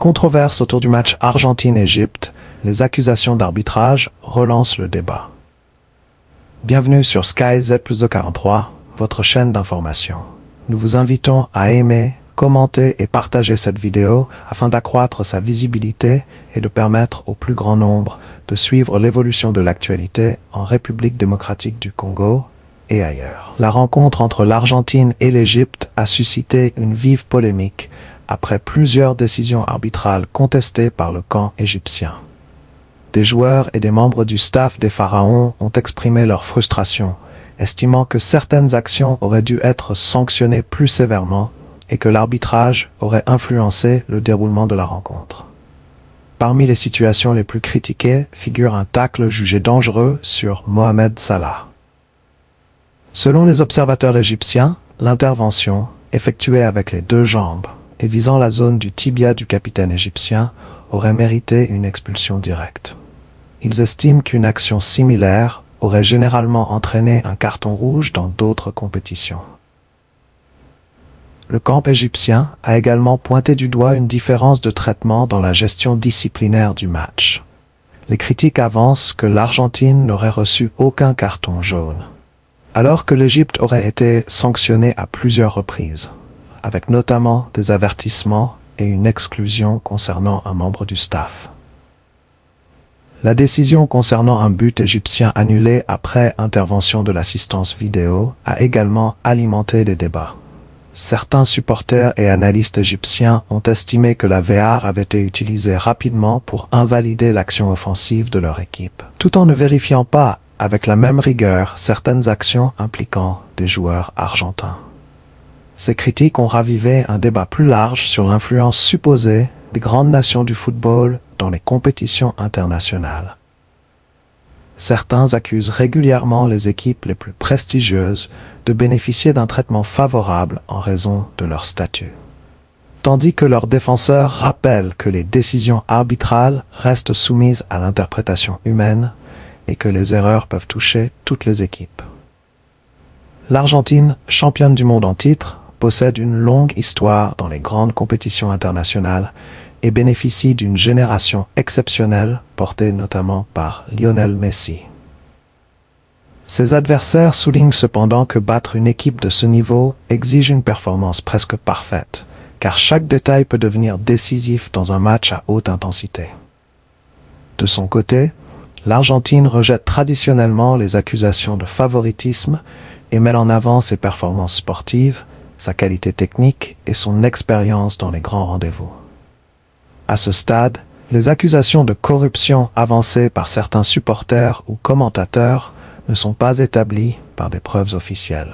Controverse autour du match Argentine-Égypte, les accusations d'arbitrage relancent le débat. Bienvenue sur Sky Z+243, votre chaîne d'information. Nous vous invitons à aimer, commenter et partager cette vidéo afin d'accroître sa visibilité et de permettre au plus grand nombre de suivre l'évolution de l'actualité en République démocratique du Congo et ailleurs. La rencontre entre l'Argentine et l'Égypte a suscité une vive polémique après plusieurs décisions arbitrales contestées par le camp égyptien. Des joueurs et des membres du staff des Pharaons ont exprimé leur frustration, estimant que certaines actions auraient dû être sanctionnées plus sévèrement et que l'arbitrage aurait influencé le déroulement de la rencontre. Parmi les situations les plus critiquées figure un tacle jugé dangereux sur Mohamed Salah. Selon les observateurs égyptiens, l'intervention, effectuée avec les deux jambes et visant la zone du tibia du capitaine égyptien, aurait mérité une expulsion directe. Ils estiment qu'une action similaire aurait généralement entraîné un carton rouge dans d'autres compétitions. Le camp égyptien a également pointé du doigt une différence de traitement dans la gestion disciplinaire du match. Les critiques avancent que l'Argentine n'aurait reçu aucun carton jaune, alors que l'Égypte aurait été sanctionnée à plusieurs reprises, avec notamment des avertissements et une exclusion concernant un membre du staff. La décision concernant un but égyptien annulé après intervention de l'assistance vidéo a également alimenté les débats. Certains supporters et analystes égyptiens ont estimé que la VAR avait été utilisée rapidement pour invalider l'action offensive de leur équipe, tout en ne vérifiant pas avec la même rigueur certaines actions impliquant des joueurs argentins. Ces critiques ont ravivé un débat plus large sur l'influence supposée des grandes nations du football dans les compétitions internationales. Certains accusent régulièrement les équipes les plus prestigieuses de bénéficier d'un traitement favorable en raison de leur statut, tandis que leurs défenseurs rappellent que les décisions arbitrales restent soumises à l'interprétation humaine et que les erreurs peuvent toucher toutes les équipes. L'Argentine, championne du monde en titre, possède une longue histoire dans les grandes compétitions internationales et bénéficie d'une génération exceptionnelle portée notamment par Lionel Messi. Ses adversaires soulignent cependant que battre une équipe de ce niveau exige une performance presque parfaite, car chaque détail peut devenir décisif dans un match à haute intensité. De son côté, l'Argentine rejette traditionnellement les accusations de favoritisme et met en avant ses performances sportives, sa qualité technique et son expérience dans les grands rendez-vous. À ce stade, les accusations de corruption avancées par certains supporters ou commentateurs ne sont pas établies par des preuves officielles.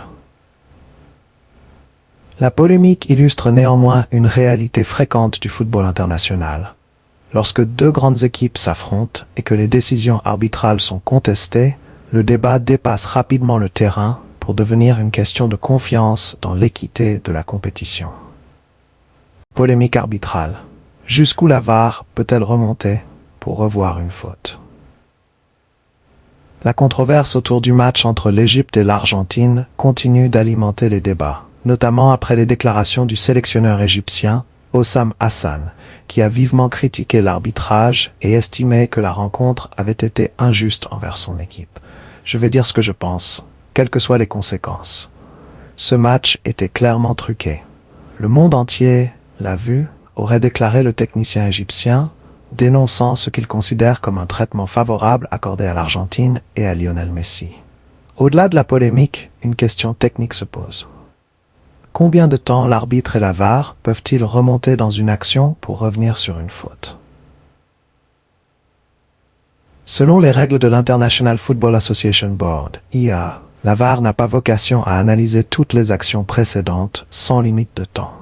La polémique illustre néanmoins une réalité fréquente du football international. Lorsque deux grandes équipes s'affrontent et que les décisions arbitrales sont contestées, le débat dépasse rapidement le terrain pour devenir une question de confiance dans l'équité de la compétition. Polémique arbitrale. Jusqu'où la VAR peut-elle remonter pour revoir une faute? La controverse autour du match entre l'Égypte et l'Argentine continue d'alimenter les débats, notamment après les déclarations du sélectionneur égyptien, Hossam Hassan, qui a vivement critiqué l'arbitrage et estimé que la rencontre avait été injuste envers son équipe. Je vais dire ce que je pense, quelles que soient les conséquences. Ce match était clairement truqué. Le monde entier l'a vu, aurait déclaré le technicien égyptien, dénonçant ce qu'il considère comme un traitement favorable accordé à l'Argentine et à Lionel Messi. Au-delà de la polémique, une question technique se pose. Combien de temps l'arbitre et la VAR peuvent-ils remonter dans une action pour revenir sur une faute? Selon les règles de l'International Football Association Board, IA, la VAR n'a pas vocation à analyser toutes les actions précédentes sans limite de temps.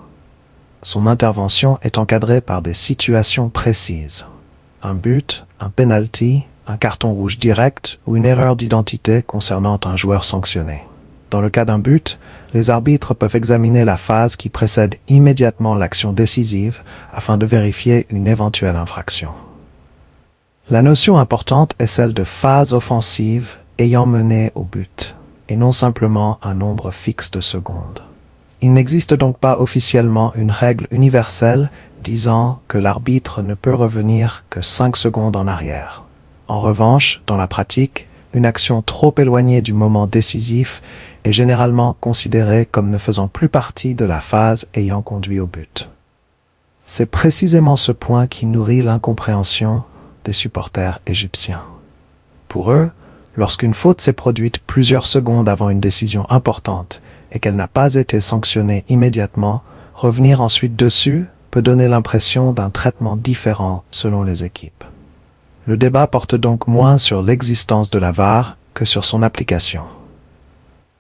Son intervention est encadrée par des situations précises. Un but, un penalty, un carton rouge direct ou une erreur d'identité concernant un joueur sanctionné. Dans le cas d'un but, les arbitres peuvent examiner la phase qui précède immédiatement l'action décisive afin de vérifier une éventuelle infraction. La notion importante est celle de phase offensive ayant mené au but, et non simplement un nombre fixe de secondes. Il n'existe donc pas officiellement une règle universelle disant que l'arbitre ne peut revenir que 5 secondes en arrière. En revanche, dans la pratique, une action trop éloignée du moment décisif est généralement considérée comme ne faisant plus partie de la phase ayant conduit au but. C'est précisément ce point qui nourrit l'incompréhension des supporters égyptiens. Pour eux, lorsqu'une faute s'est produite plusieurs secondes avant une décision importante et qu'elle n'a pas été sanctionnée immédiatement, revenir ensuite dessus peut donner l'impression d'un traitement différent selon les équipes. Le débat porte donc moins sur l'existence de la VAR que sur son application.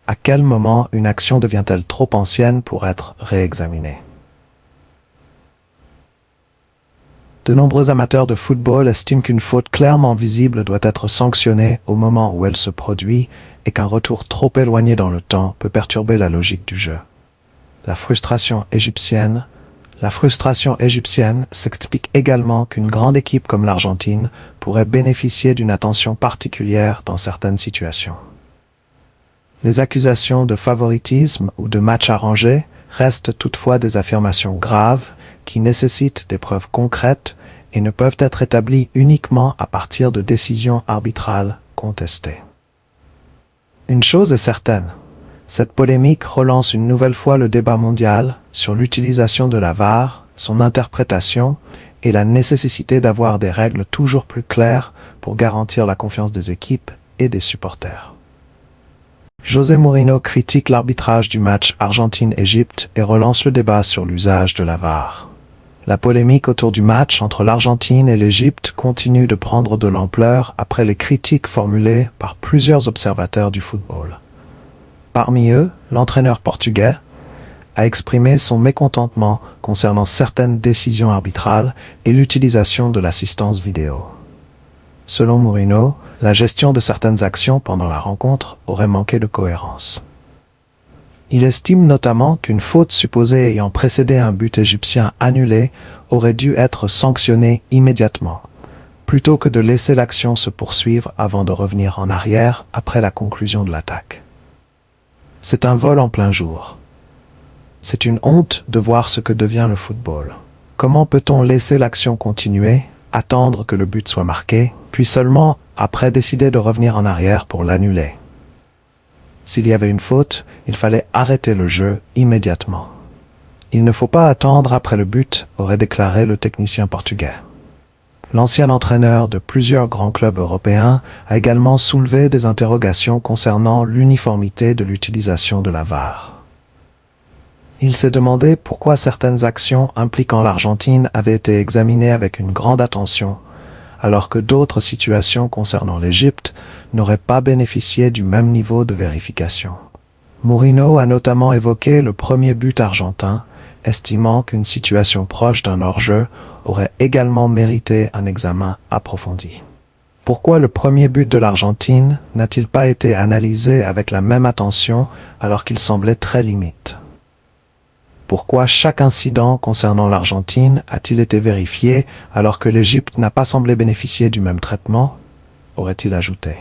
À quel moment une action devient-elle trop ancienne pour être réexaminée? De nombreux amateurs de football estiment qu'une faute clairement visible doit être sanctionnée au moment où elle se produit et qu'un retour trop éloigné dans le temps peut perturber la logique du jeu. La frustration égyptienne s'explique également qu'une grande équipe comme l'Argentine pourrait bénéficier d'une attention particulière dans certaines situations. Les accusations de favoritisme ou de match arrangé restent toutefois des affirmations graves qui nécessitent des preuves concrètes et ne peuvent être établies uniquement à partir de décisions arbitrales contestées. Une chose est certaine, cette polémique relance une nouvelle fois le débat mondial sur l'utilisation de la VAR, son interprétation et la nécessité d'avoir des règles toujours plus claires pour garantir la confiance des équipes et des supporters. José Mourinho critique l'arbitrage du match Argentine-Égypte et relance le débat sur l'usage de la VAR. La polémique autour du match entre l'Argentine et l'Égypte continue de prendre de l'ampleur après les critiques formulées par plusieurs observateurs du football. Parmi eux, l'entraîneur portugais a exprimé son mécontentement concernant certaines décisions arbitrales et l'utilisation de l'assistance vidéo. Selon Mourinho, la gestion de certaines actions pendant la rencontre aurait manqué de cohérence. Il estime notamment qu'une faute supposée ayant précédé un but égyptien annulé aurait dû être sanctionnée immédiatement, plutôt que de laisser l'action se poursuivre avant de revenir en arrière après la conclusion de l'attaque. C'est un vol en plein jour. C'est une honte de voir ce que devient le football. Comment peut-on laisser l'action continuer, attendre que le but soit marqué, puis seulement après décider de revenir en arrière pour l'annuler? S'il y avait une faute, il fallait arrêter le jeu immédiatement. Il ne faut pas attendre après le but, aurait déclaré le technicien portugais. L'ancien entraîneur de plusieurs grands clubs européens a également soulevé des interrogations concernant l'uniformité de l'utilisation de la VAR. Il s'est demandé pourquoi certaines actions impliquant l'Argentine avaient été examinées avec une grande attention, alors que d'autres situations concernant l'Égypte n'auraient pas bénéficié du même niveau de vérification. Mourinho a notamment évoqué le premier but argentin, estimant qu'une situation proche d'un hors-jeu aurait également mérité un examen approfondi. Pourquoi le premier but de l'Argentine n'a-t-il pas été analysé avec la même attention alors qu'il semblait très limite? Pourquoi chaque incident concernant l'Argentine a-t-il été vérifié alors que l'Égypte n'a pas semblé bénéficier du même traitement? Aurait-il ajouté.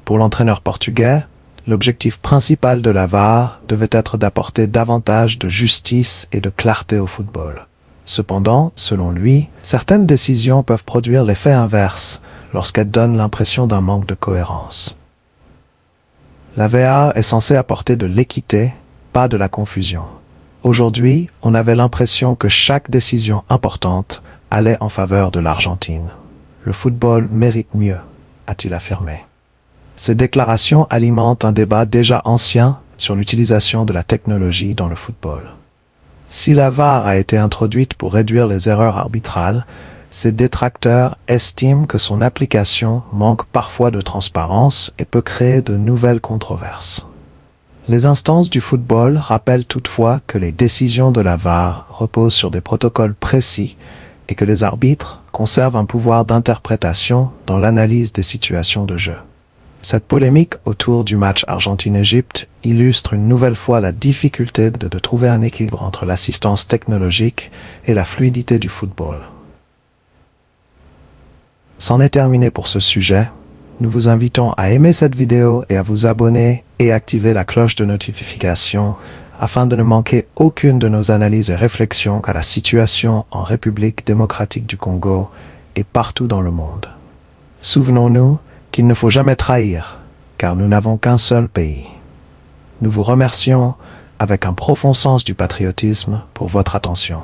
Pour l'entraîneur portugais, l'objectif principal de la VAR devait être d'apporter davantage de justice et de clarté au football. Cependant, selon lui, certaines décisions peuvent produire l'effet inverse lorsqu'elles donnent l'impression d'un manque de cohérence. La VAR est censée apporter de l'équité, pas de la confusion. Aujourd'hui, on avait l'impression que chaque décision importante allait en faveur de l'Argentine. Le football mérite mieux, a-t-il affirmé. Ces déclarations alimentent un débat déjà ancien sur l'utilisation de la technologie dans le football. Si la VAR a été introduite pour réduire les erreurs arbitrales, ses détracteurs estiment que son application manque parfois de transparence et peut créer de nouvelles controverses. Les instances du football rappellent toutefois que les décisions de la VAR reposent sur des protocoles précis et que les arbitres conservent un pouvoir d'interprétation dans l'analyse des situations de jeu. Cette polémique autour du match Argentine-Égypte illustre une nouvelle fois la difficulté de trouver un équilibre entre l'assistance technologique et la fluidité du football. C'en est terminé pour ce sujet. Nous vous invitons à aimer cette vidéo et à vous abonner et activer la cloche de notification afin de ne manquer aucune de nos analyses et réflexions quant à la situation en République démocratique du Congo et partout dans le monde. Souvenons-nous qu'il ne faut jamais trahir, car nous n'avons qu'un seul pays. Nous vous remercions avec un profond sens du patriotisme pour votre attention.